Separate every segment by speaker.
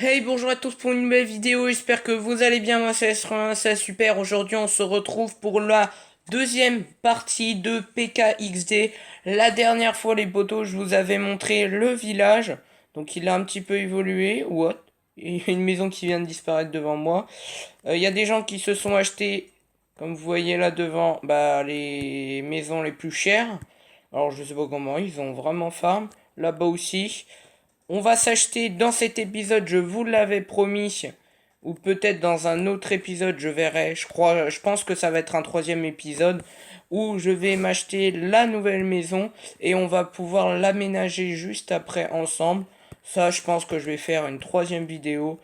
Speaker 1: Hey, bonjour à tous pour une nouvelle vidéo, j'espère que vous allez bien, moi c'est super. Aujourd'hui on se retrouve pour la deuxième partie de PKXD. La dernière fois les potos, je vous avais montré le village, donc il a un petit peu évolué. What? Il y a une maison qui vient de disparaître devant moi. Il y a des gens qui se sont achetés, comme vous voyez là devant, bah les maisons les plus chères. Alors je sais pas comment, ils ont vraiment farm. Là-bas aussi. On va s'acheter dans cet épisode, je vous l'avais promis, ou peut-être dans un autre épisode, je verrai. Je pense que ça va être un troisième épisode où je vais m'acheter la nouvelle maison et on va pouvoir l'aménager juste après ensemble. Ça, je pense que je vais faire une troisième vidéo.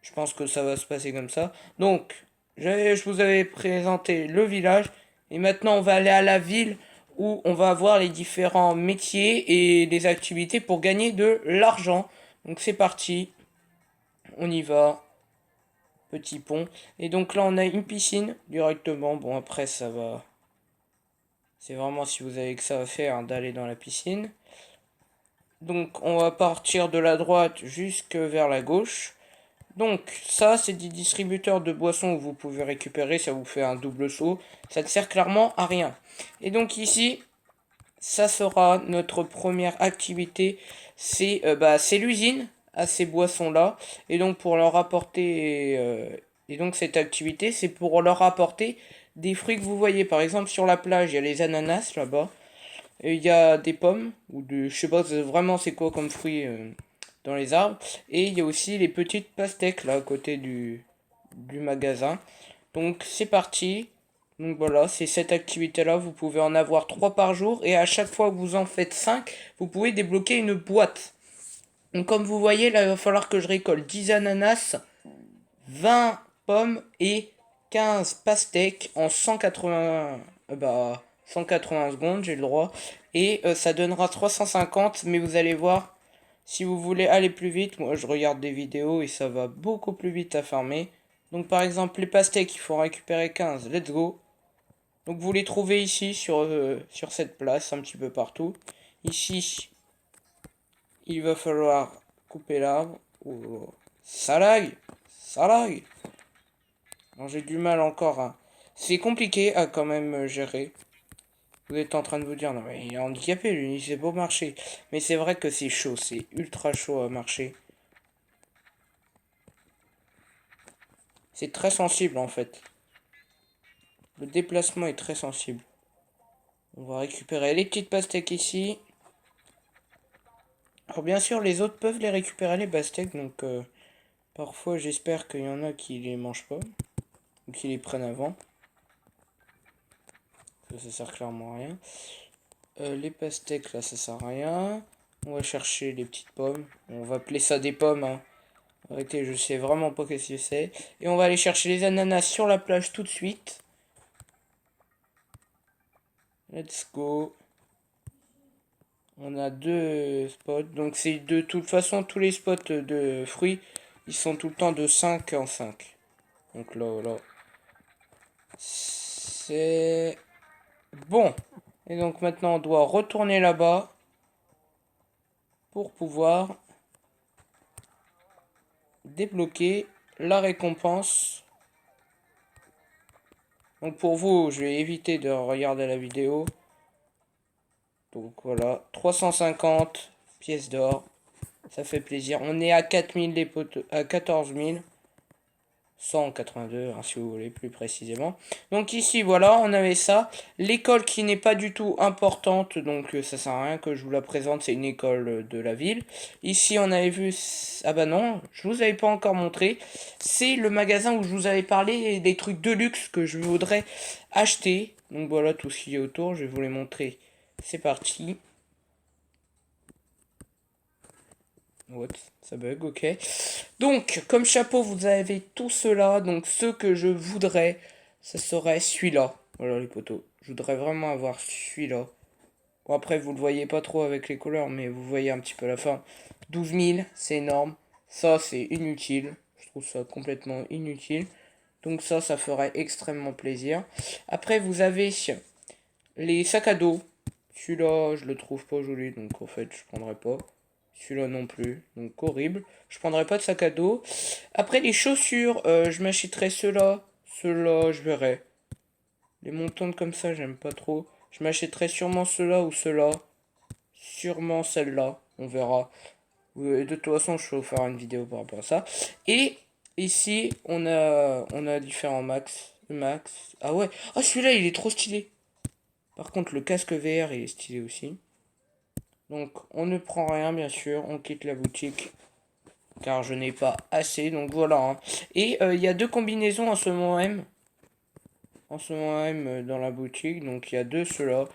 Speaker 1: Je pense que ça va se passer comme ça. Donc, je vous avais présenté le village. Et maintenant, on va aller à la ville où on va voir les différents métiers et les activités pour gagner de l'argent. Donc, c'est parti. On y va. Petit pont. Et donc là, on a une piscine directement. Bon, après, ça va. C'est vraiment si vous avez que ça à faire hein, d'aller dans la piscine. Donc, on va partir de la droite jusque vers la gauche. Donc, ça, c'est des distributeurs de boissons où vous pouvez récupérer, ça vous fait un double saut. Ça ne sert clairement à rien. Et donc ici, ça sera notre première activité. C'est l'usine à ces boissons-là. Et donc, pour leur apporter... et donc, cette activité, c'est pour leur apporter des fruits que vous voyez. Par exemple, sur la plage, il y a les ananas là-bas. Et il y a des pommes, ou de... Je sais pas vraiment c'est quoi comme fruits dans les arbres. Et il y a aussi les petites pastèques là à côté du magasin. Donc c'est parti. Donc voilà, c'est cette activité-là. Vous pouvez en avoir 3 par jour. Et à chaque fois que vous en faites 5 vous pouvez débloquer une boîte. Donc comme vous voyez, là, il va falloir que je récolte 10 ananas, 20 pommes et 15 pastèques en 180, 180 secondes, j'ai le droit. Et ça donnera 350, mais vous allez voir, si vous voulez aller plus vite, moi je regarde des vidéos et ça va beaucoup plus vite à farmer. Donc par exemple les pastèques, il faut en récupérer 15, let's go. Donc vous les trouvez ici sur cette place, un petit peu partout. Ici, il va falloir couper l'arbre. Oh, ça lag, ça lag. Non, j'ai du mal encore à... C'est compliqué à quand même gérer. Vous êtes en train de vous dire, non mais il est handicapé lui, c'est beau marcher. Mais c'est vrai que c'est chaud, c'est ultra chaud à marcher. C'est très sensible en fait. Le déplacement est très sensible. On va récupérer les petites pastèques ici. Alors bien sûr, les autres peuvent les récupérer les pastèques, donc parfois j'espère qu'il y en a qui les mangent pas. Ou qui les prennent avant. Ça sert clairement à rien. Les pastèques là, ça sert à rien. On va chercher les petites pommes. On va appeler ça des pommes, hein. Arrêtez, je sais vraiment pas qu'est-ce que c'est. Et on va aller chercher les ananas sur la plage tout de suite. Let's go. On a deux spots. Donc c'est de toute façon tous les spots de fruits, ils sont tout le temps de 5 en 5. Donc là. C'est bon. Et donc maintenant on doit retourner là-bas pour pouvoir débloquer la récompense. Donc pour vous, je vais éviter de regarder la vidéo. Donc voilà, 350 pièces d'or. Ça fait plaisir. On est à 4000 les potes, à 14 182, hein, si vous voulez plus précisément. Donc ici, voilà, on avait ça. L'école qui n'est pas du tout importante, donc ça sert à rien que je vous la présente, c'est une école de la ville. Ici, on avait vu... Ah bah non, je vous avais pas encore montré. C'est le magasin où je vous avais parlé des trucs de luxe que je voudrais acheter. Donc voilà tout ce qui est autour, je vais vous les montrer. C'est parti. What? Ça bug, ok. Donc, comme chapeau, vous avez tout cela. Donc, ce que je voudrais, ce serait celui-là. Voilà les potos. Je voudrais vraiment avoir celui-là. Bon, après, vous le voyez pas trop avec les couleurs, mais vous voyez un petit peu la forme. 12 000, c'est énorme. Ça, c'est inutile. Je trouve ça complètement inutile. Donc ça ferait extrêmement plaisir. Après, vous avez les sacs à dos. Celui-là, je le trouve pas joli, donc en fait, je prendrai pas. Celui-là non plus. Donc horrible. Je prendrai pas de sac à dos. Après les chaussures, je m'achèterai ceux-là. Ceux-là, je verrai. Les montantes comme ça, j'aime pas trop. Je m'achèterai sûrement ceux-là ou ceux-là. Sûrement celle-là. On verra. De toute façon, je vais vous faire une vidéo par rapport à ça. Et ici, on a différents max. Max. Ah ouais. Ah, celui-là, il est trop stylé. Par contre, le casque VR, il est stylé aussi. Donc, on ne prend rien, bien sûr. On quitte la boutique. Car je n'ai pas assez. Donc, voilà. Hein. Et il y a deux combinaisons en ce moment même. En ce moment même dans la boutique. Donc, il y a deux, ceux-là.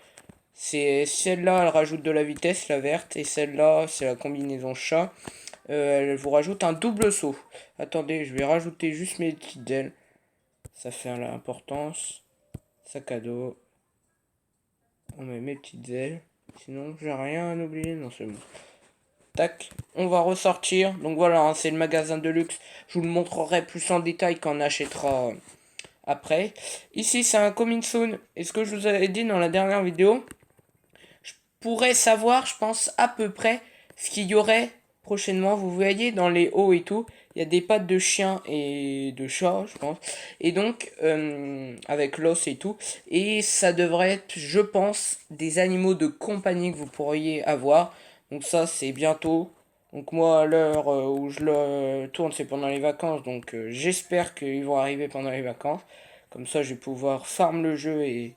Speaker 1: C'est celle-là, elle rajoute de la vitesse, la verte. Et celle-là, c'est la combinaison chat. Elle vous rajoute un double saut. Attendez, je vais rajouter juste mes petites ailes. Ça fait l'importance. Sac à dos. On met mes petites ailes. Sinon, j'ai rien à oublier. Non, c'est bon. Tac. On va ressortir. Donc voilà, hein, c'est le magasin de luxe. Je vous le montrerai plus en détail quand on achètera après. Ici, c'est un coming soon. Et ce que je vous avais dit dans la dernière vidéo, je pourrais savoir, je pense, à peu près ce qu'il y aurait prochainement. Vous voyez, dans les hauts et tout, il y a des pattes de chien et de chat, je pense. Et donc, avec l'os et tout. Et ça devrait être, je pense, des animaux de compagnie que vous pourriez avoir. Donc ça, c'est bientôt. Donc moi, à l'heure où je le tourne, c'est pendant les vacances. Donc j'espère qu'ils vont arriver pendant les vacances. Comme ça, je vais pouvoir farm le jeu et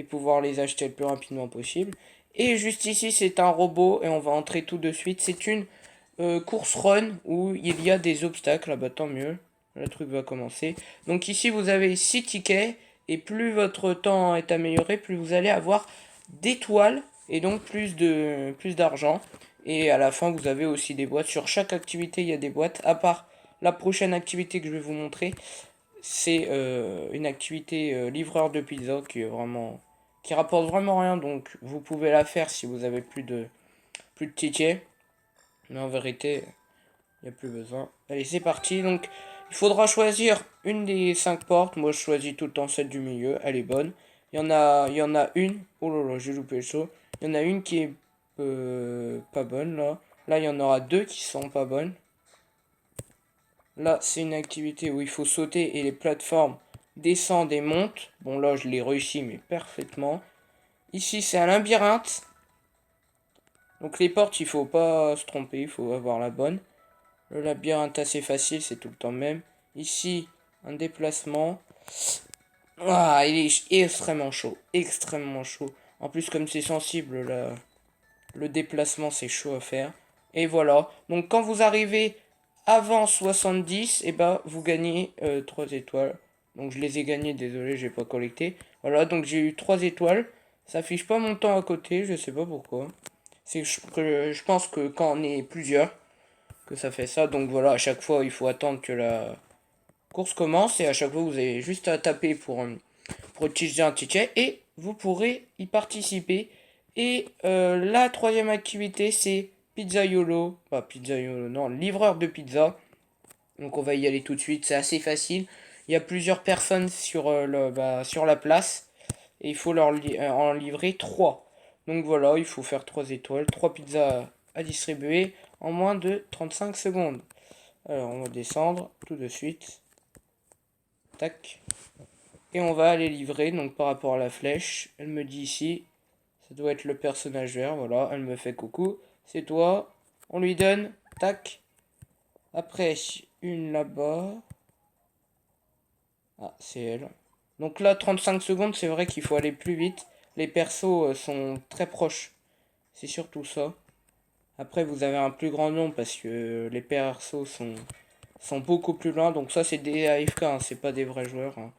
Speaker 1: pouvoir les acheter le plus rapidement possible. Et juste ici, c'est un robot et on va entrer tout de suite. C'est une course run où il y a des obstacles. Ah bah tant mieux, le truc va commencer. Donc ici, vous avez 6 tickets et plus votre temps est amélioré, plus vous allez avoir d'étoiles et donc plus d'argent. Et à la fin, vous avez aussi des boîtes. Sur chaque activité, il y a des boîtes. À part la prochaine activité que je vais vous montrer, c'est une activité livreur de pizza qui rapporte vraiment rien. Donc vous pouvez la faire si vous avez plus de tickets. Mais en vérité, il n'y a plus besoin. Allez, c'est parti. Donc il faudra choisir une des 5 portes. Moi, je choisis tout le temps celle du milieu. Elle est bonne. Il y en a une. Oh là là, j'ai loupé le saut. Il y en a une qui est pas bonne là. Là, il y en aura deux qui sont pas bonnes. Là, c'est une activité où il faut sauter et les plateformes descendent et montent. Bon, là, je l'ai réussi, mais parfaitement. Ici, c'est un labyrinthe. Donc, les portes, il faut pas se tromper, il faut avoir la bonne. Le labyrinthe, assez facile, c'est tout le temps le même. Ici, un déplacement. Ah, il est extrêmement chaud. Extrêmement chaud. En plus, comme c'est sensible, là, le déplacement, c'est chaud à faire. Et voilà. Donc, quand vous arrivez avant 70, et ben, vous gagnez 3 étoiles. Donc, je les ai gagnés, désolé, j'ai pas collecté. Voilà, donc j'ai eu 3 étoiles. Ça affiche pas mon temps à côté, je sais pas pourquoi. C'est que je pense que quand on est plusieurs, que ça fait ça. Donc voilà, à chaque fois, il faut attendre que la course commence. Et à chaque fois, vous avez juste à taper pour utiliser un ticket. Et vous pourrez y participer. Et la troisième activité, c'est Pizzaiolo. Pas Pizzaiolo, non, livreur de pizza. Donc on va y aller tout de suite. C'est assez facile. Il y a plusieurs personnes sur la place. Et il faut en livrer 3. Donc voilà, il faut faire 3 étoiles. 3 pizzas à distribuer en moins de 35 secondes. Alors on va descendre tout de suite. Tac. Et on va aller livrer. Donc par rapport à la flèche, elle me dit ici, ça doit être le personnage vert. Voilà, elle me fait coucou. C'est toi. On lui donne. Tac. Après, une là-bas. Ah, c'est elle. Donc là, 35 secondes, c'est vrai qu'il faut aller plus vite. Les persos sont très proches. C'est surtout ça. Après, vous avez un plus grand nombre parce que les persos sont beaucoup plus loin. Donc ça, c'est des AFK, hein, c'est pas des vrais joueurs. Hein.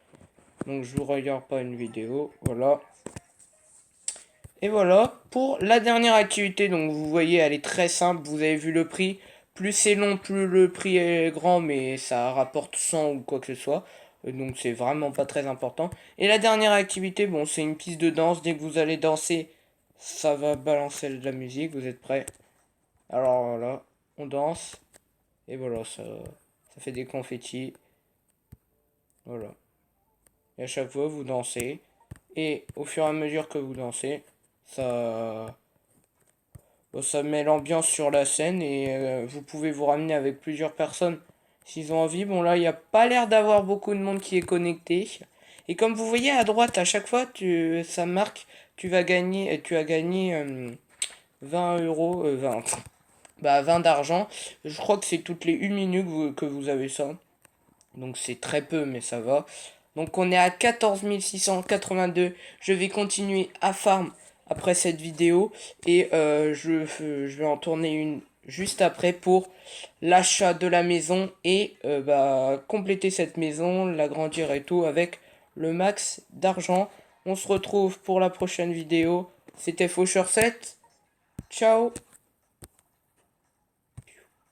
Speaker 1: Donc je vous regarde pas une vidéo. Voilà. Et voilà pour la dernière activité. Donc vous voyez, elle est très simple. Vous avez vu le prix. Plus c'est long, plus le prix est grand, mais ça rapporte 100 ou quoi que ce soit. Donc c'est vraiment pas très important. Et la dernière activité, bon, c'est une piste de danse. Dès que vous allez danser, ça va balancer de la musique. Vous êtes prêts? Alors voilà, on danse. Et voilà, ça fait des confettis. Voilà. Et à chaque fois, vous dansez. Et au fur et à mesure que vous dansez, ça, Bon, ça met l'ambiance sur la scène et vous pouvez vous ramener avec plusieurs personnes s'ils ont envie. Bon là, il n'y a pas l'air d'avoir beaucoup de monde qui est connecté. Et comme vous voyez à droite, à chaque fois, ça marque, tu as gagné 20 euros, 20 d'argent. Je crois que c'est toutes les 1 minute que vous avez ça. Donc c'est très peu, mais ça va. Donc on est à 14 682. Je vais continuer à farm après cette vidéo. Et je vais en tourner une juste après pour l'achat de la maison. Et compléter cette maison, l'agrandir et tout avec le max d'argent. On se retrouve pour la prochaine vidéo. C'était Faucheur 7. Ciao.